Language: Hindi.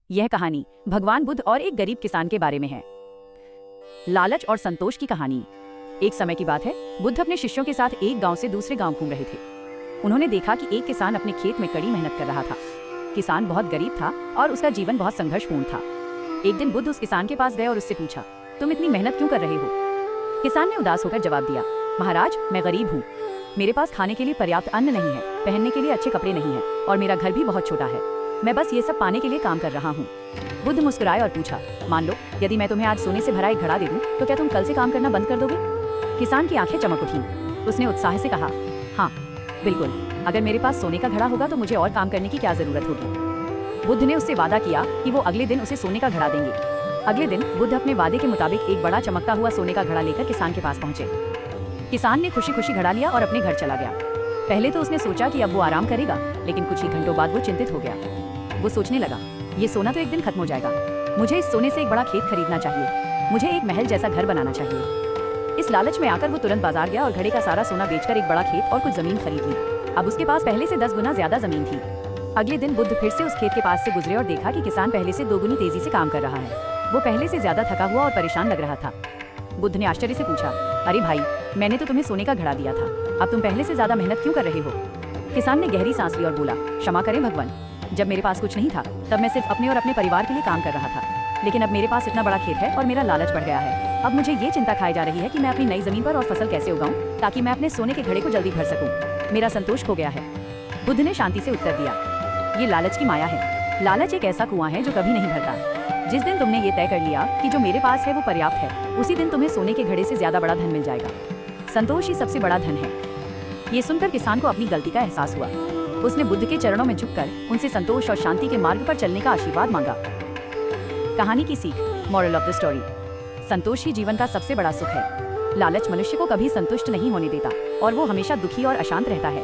यह कहानी भगवान बुद्ध और एक गरीब किसान के बारे में है। लालच और संतोष की कहानी। एक समय की बात है, बुद्ध अपने शिष्यों के साथ एक गांव से दूसरे गांव घूम रहे थे। उन्होंने देखा कि एक किसान अपने खेत में कड़ी मेहनत कर रहा था। किसान बहुत गरीब था और उसका जीवन बहुत संघर्षपूर्ण था। एक दिन बुद्ध उस किसान के पास गए और उससे पूछा, तुम इतनी मेहनत क्यों कर रहे हो? किसान ने उदास होकर जवाब दिया, महाराज, मैं गरीब हूँ। मेरे पास खाने के लिए पर्याप्त अन्न नहीं है, पहनने के लिए अच्छे कपड़े नहीं है और मेरा घर भी बहुत छोटा है। मैं बस ये सब पाने के लिए काम कर रहा हूँ। बुद्ध मुस्कुराए और पूछा, मान लो यदि मैं तुम्हें आज सोने से भरा एक घड़ा दे दूं, तो क्या तुम कल से काम करना बंद कर दोगे? किसान की आंखें चमक उठी। उसने उत्साह से कहा, हाँ बिल्कुल, अगर मेरे पास सोने का घड़ा होगा तो मुझे और काम करने की क्या जरूरत होगी। बुद्ध ने उससे वादा किया कि वो अगले दिन उसे सोने का घड़ा देंगे। अगले दिन बुद्ध अपने वादे के मुताबिक एक बड़ा चमकता हुआ सोने का घड़ा लेकर किसान के पास पहुंचे। किसान ने खुशी खुशी घड़ा लिया और अपने घर चला गया। पहले तो उसने सोचा कि अब वो आराम करेगा, लेकिन कुछ ही घंटों बाद वो चिंतित हो गया। वो सोचने लगा, ये सोना तो एक दिन खत्म हो जाएगा। मुझे इस सोने से एक बड़ा खेत खरीदना चाहिए। मुझे एक महल जैसा घर बनाना चाहिए। इस लालच में आकर वो तुरंत बाजार गया और घड़े का सारा सोना बेचकर एक बड़ा खेत और कुछ जमीन खरीद ली। अब उसके पास पहले से 10 गुना ज्यादा जमीन थी। अगले दिन बुद्ध फिर से उस खेत के पास से गुजरे और देखा कि किसान पहले से 2 गुनी तेजी से काम कर रहा है। वो पहले से ज्यादा थका हुआ और परेशान लग रहा था। बुद्ध ने आश्चर्य से पूछा, अरे भाई, मैंने तो तुम्हें सोने का घड़ा दिया था, अब तुम पहले से ज्यादा मेहनत क्यों कर रहे हो? किसान ने गहरी सांस ली और बोला, क्षमा करें भगवान, जब मेरे पास कुछ नहीं था तब मैं सिर्फ अपने और अपने परिवार के लिए काम कर रहा था, लेकिन अब मेरे पास इतना बड़ा खेत है और मेरा लालच बढ़ गया है। अब मुझे ये चिंता खाई जा रही है कि मैं अपनी नई जमीन पर और फसल कैसे उगाऊं ताकि मैं अपने सोने के घड़े को जल्दी भर सकूं। मेरा संतोष खो गया है। बुद्ध ने शांति से उत्तर दिया, ये लालच की माया है। लालच एक ऐसा कुआं है जो कभी नहीं भरता। जिस दिन तुमने ये तय कर लिया कि जो मेरे पास है वो पर्याप्त है, उसी दिन तुम्हें सोने के घड़े से ज्यादा बड़ा धन मिल जाएगा। संतोष ही सबसे बड़ा धन है। ये सुनकर किसान को अपनी गलती का एहसास हुआ। उसने बुद्ध के चरणों में झुककर उनसे संतोष और शांति के मार्ग पर चलने का आशीर्वाद मांगा। कहानी की सीख, मॉरल ऑफ द स्टोरी। संतोष ही जीवन का सबसे बड़ा सुख है। लालच मनुष्य को कभी संतुष्ट नहीं होने देता और वो हमेशा दुखी और अशांत रहता है।